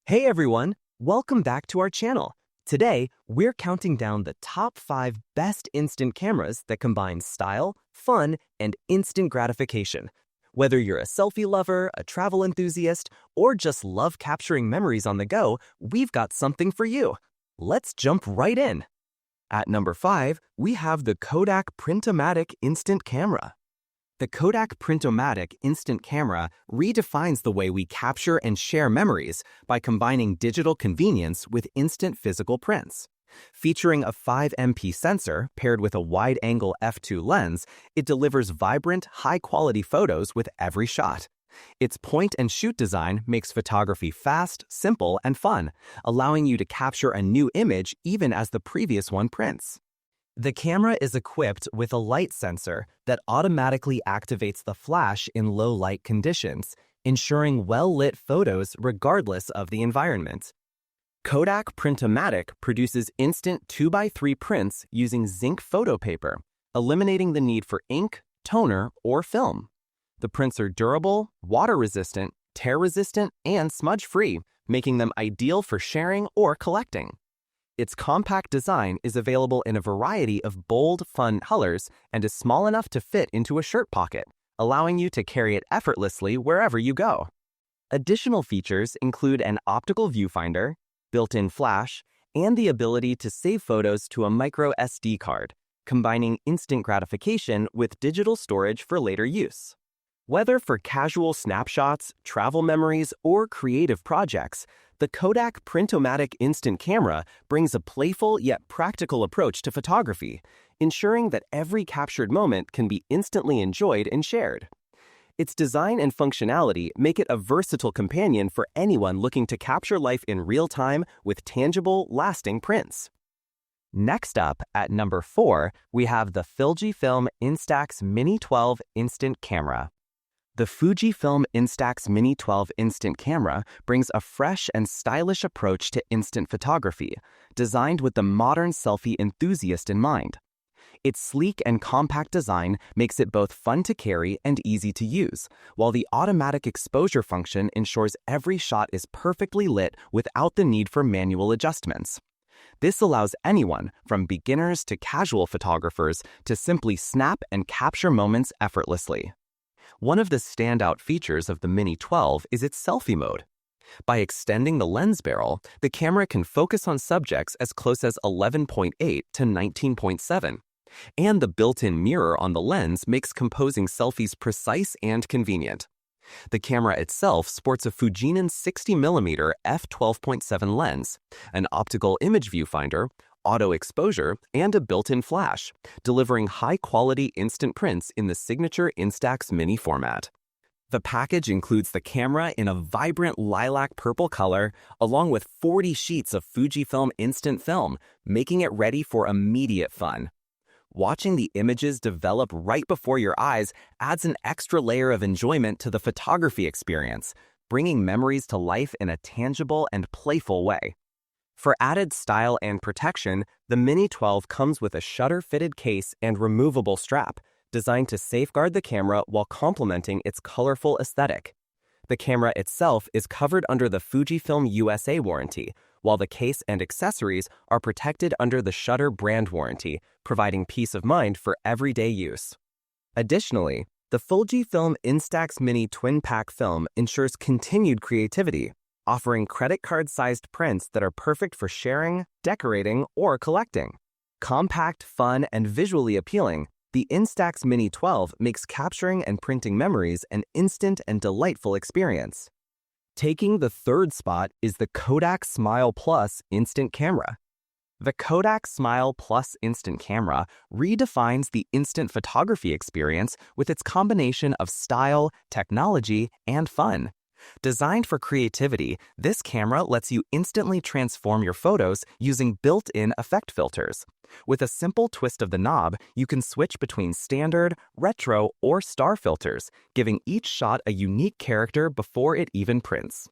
Hey everyone, welcome back to our channel. Today, we're counting down the top 5 best instant cameras that combine style, fun, and instant gratification. Whether you're a selfie lover, a travel enthusiast, or just love capturing memories on the go, we've got something for you. Let's jump right in. At number 5, we have the Kodak Printomatic Instant Camera. The Kodak Printomatic Instant Camera redefines the way we capture and share memories by combining digital convenience with instant physical prints. Featuring a 5MP sensor paired with a wide-angle f2 lens, it delivers vibrant, high-quality photos with every shot. Its point-and-shoot design makes photography fast, simple, and fun, allowing you to capture a new image even as the previous one prints. The camera is equipped with a light sensor that automatically activates the flash in low-light conditions, ensuring well-lit photos regardless of the environment. Kodak Printomatic produces instant 2x3 prints using zinc photo paper, eliminating the need for ink, toner, or film. The prints are durable, water-resistant, tear-resistant, and smudge-free, making them ideal for sharing or collecting. Its compact design is available in a variety of bold, fun colors and is small enough to fit into a shirt pocket, allowing you to carry it effortlessly wherever you go. Additional features include an optical viewfinder, built-in flash, and the ability to save photos to a micro SD card, combining instant gratification with digital storage for later use. Whether for casual snapshots, travel memories, or creative projects, the Kodak Printomatic Instant Camera brings a playful yet practical approach to photography, ensuring that every captured moment can be instantly enjoyed and shared. Its design and functionality make it a versatile companion for anyone looking to capture life in real time with tangible, lasting prints. Next up, at number 4, we have the Fujifilm Instax Mini 12 Instant Camera. The Fujifilm Instax Mini 12 Instant Camera brings a fresh and stylish approach to instant photography, designed with the modern selfie enthusiast in mind. Its sleek and compact design makes it both fun to carry and easy to use, while the automatic exposure function ensures every shot is perfectly lit without the need for manual adjustments. This allows anyone, from beginners to casual photographers, to simply snap and capture moments effortlessly. One of the standout features of the Mini 12 is its selfie mode. By extending the lens barrel, the camera can focus on subjects as close as 11.8 to 19.7. And the built-in mirror on the lens makes composing selfies precise and convenient. The camera itself sports a Fujinon 60mm f12.7 lens, an optical image viewfinder, auto exposure, and a built-in flash, delivering high-quality instant prints in the signature Instax Mini format. The package includes the camera in a vibrant lilac purple color, along with 40 sheets of Fujifilm instant film, making it ready for immediate fun. Watching the images develop right before your eyes adds an extra layer of enjoyment to the photography experience, bringing memories to life in a tangible and playful way. For added style and protection, the Mini 12 comes with a shutter-fitted case and removable strap, designed to safeguard the camera while complementing its colorful aesthetic. The camera itself is covered under the Fujifilm USA warranty, while the case and accessories are protected under the Shutter brand warranty, providing peace of mind for everyday use. Additionally, the Fujifilm Instax Mini Twin Pack film ensures continued creativity, offering credit card-sized prints that are perfect for sharing, decorating, or collecting. Compact, fun, and visually appealing, the Instax Mini 12 makes capturing and printing memories an instant and delightful experience. Taking the third spot is the Kodak Smile Plus Instant Camera. The Kodak Smile Plus Instant Camera redefines the instant photography experience with its combination of style, technology, and fun. Designed for creativity, this camera lets you instantly transform your photos using built-in effect filters. With a simple twist of the knob, you can switch between standard, retro, or star filters, giving each shot a unique character before it even prints.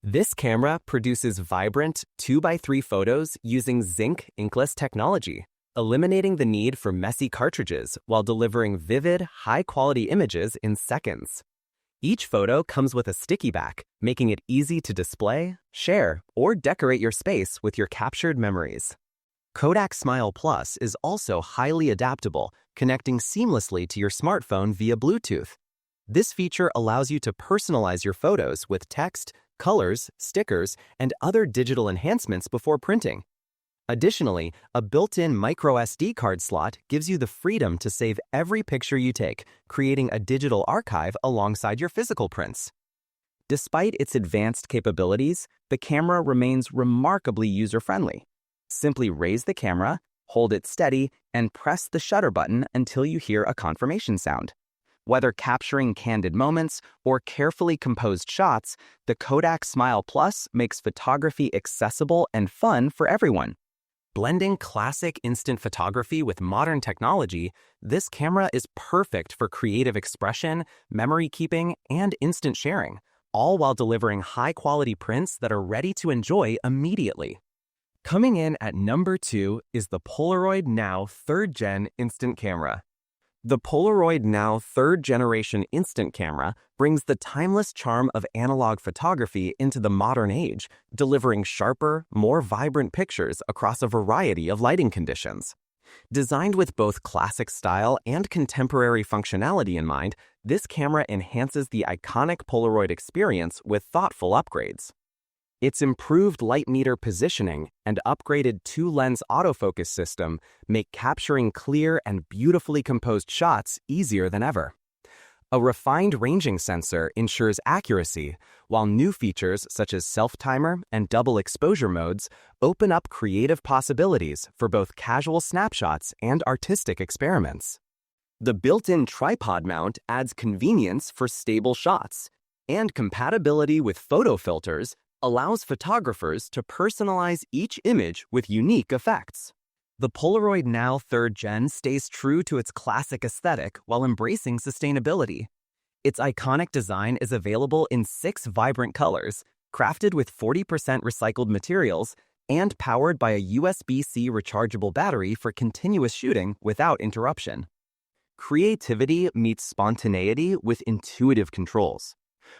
This camera produces vibrant 2x3 photos using zinc inkless technology, eliminating the need for messy cartridges while delivering vivid, high-quality images in seconds. Each photo comes with a sticky back, making it easy to display, share, or decorate your space with your captured memories. Kodak Smile Plus is also highly adaptable, connecting seamlessly to your smartphone via Bluetooth. This feature allows you to personalize your photos with text, colors, stickers, and other digital enhancements before printing. Additionally, a built-in microSD card slot gives you the freedom to save every picture you take, creating a digital archive alongside your physical prints. Despite its advanced capabilities, the camera remains remarkably user-friendly. Simply raise the camera, hold it steady, and press the shutter button until you hear a confirmation sound. Whether capturing candid moments or carefully composed shots, the Kodak Smile Plus makes photography accessible and fun for everyone. Blending classic instant photography with modern technology, this camera is perfect for creative expression, memory keeping, and instant sharing, all while delivering high-quality prints that are ready to enjoy immediately. Coming in at number 2 is the Polaroid Now 3rd Gen Instant Camera. The Polaroid Now 3rd Generation Instant Camera brings the timeless charm of analog photography into the modern age, delivering sharper, more vibrant pictures across a variety of lighting conditions. Designed with both classic style and contemporary functionality in mind, this camera enhances the iconic Polaroid experience with thoughtful upgrades. Its improved light meter positioning and upgraded 2-lens autofocus system make capturing clear and beautifully composed shots easier than ever. A refined ranging sensor ensures accuracy, while new features such as self-timer and double exposure modes open up creative possibilities for both casual snapshots and artistic experiments. The built-in tripod mount adds convenience for stable shots, and compatibility with photo filters allows photographers to personalize each image with unique effects. The Polaroid Now 3rd Gen stays true to its classic aesthetic while embracing sustainability. Its iconic design is available in 6 vibrant colors, crafted with 40% recycled materials, and powered by a USB-C rechargeable battery for continuous shooting without interruption. Creativity meets spontaneity with intuitive controls.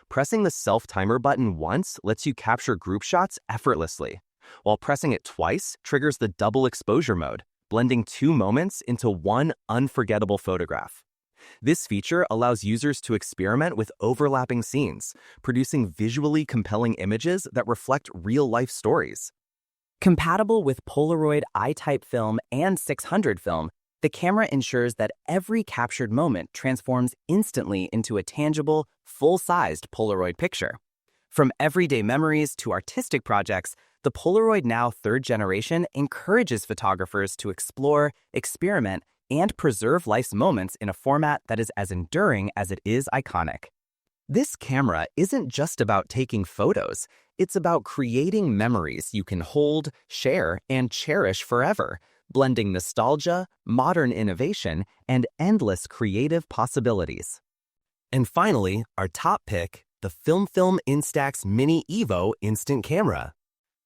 Pressing the self-timer button once lets you capture group shots effortlessly, while pressing it twice triggers the double exposure mode, blending 2 moments into one unforgettable photograph. This feature allows users to experiment with overlapping scenes, producing visually compelling images that reflect real-life stories. Compatible with Polaroid I-type film and 600 film, the camera ensures that every captured moment transforms instantly into a tangible, full-sized Polaroid picture. From everyday memories to artistic projects, the Polaroid Now 3rd Generation encourages photographers to explore, experiment, and preserve life's moments in a format that is as enduring as it is iconic. This camera isn't just about taking photos, it's about creating memories you can hold, share, and cherish forever, blending nostalgia, modern innovation, and endless creative possibilities. And finally, our top pick, the Fujifilm Instax Mini Evo Instant Camera.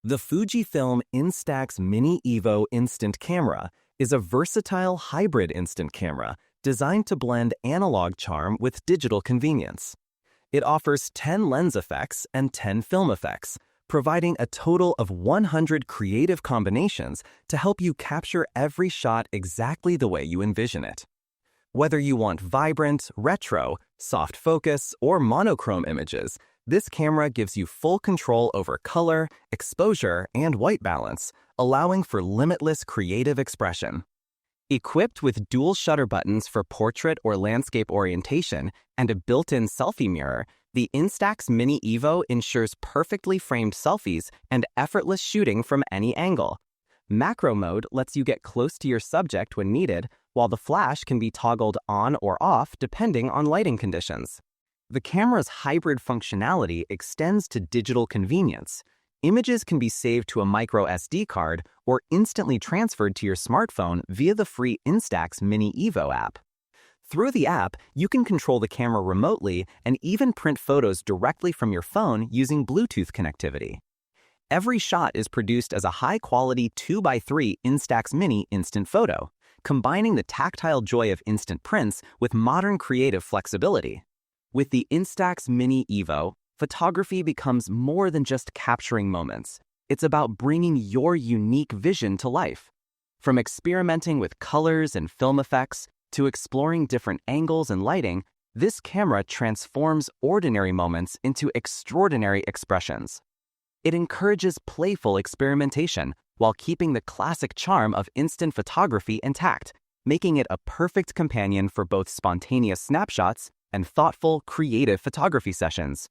The Fujifilm Instax Mini Evo Instant Camera is a versatile hybrid instant camera designed to blend analog charm with digital convenience. It offers 10 lens effects and 10 film effects, providing a total of 100 creative combinations to help you capture every shot exactly the way you envision it. Whether you want vibrant, retro, soft focus, or monochrome images, this camera gives you full control over color, exposure, and white balance, allowing for limitless creative expression. Equipped with dual shutter buttons for portrait or landscape orientation and a built-in selfie mirror, the Instax Mini Evo ensures perfectly framed selfies and effortless shooting from any angle. Macro mode lets you get close to your subject when needed, while the flash can be toggled on or off depending on lighting conditions. The camera's hybrid functionality extends to digital convenience. Images can be saved to a micro SD card or instantly transferred to your smartphone via the free Instax Mini Evo app. Through the app, you can control the camera remotely and even print photos directly from your phone using Bluetooth connectivity. Every shot is produced as a high-quality 2x3 Instax Mini instant photo, combining the tactile joy of instant prints with modern creative flexibility. With the Instax Mini Evo, photography becomes more than just capturing moments. It's about bringing your unique vision to life. From experimenting with colors and film effects to exploring different angles and lighting, this camera transforms ordinary moments into extraordinary expressions. It encourages playful experimentation while keeping the classic charm of instant photography intact, making it a perfect companion for both spontaneous snapshots and thoughtful, creative photography sessions.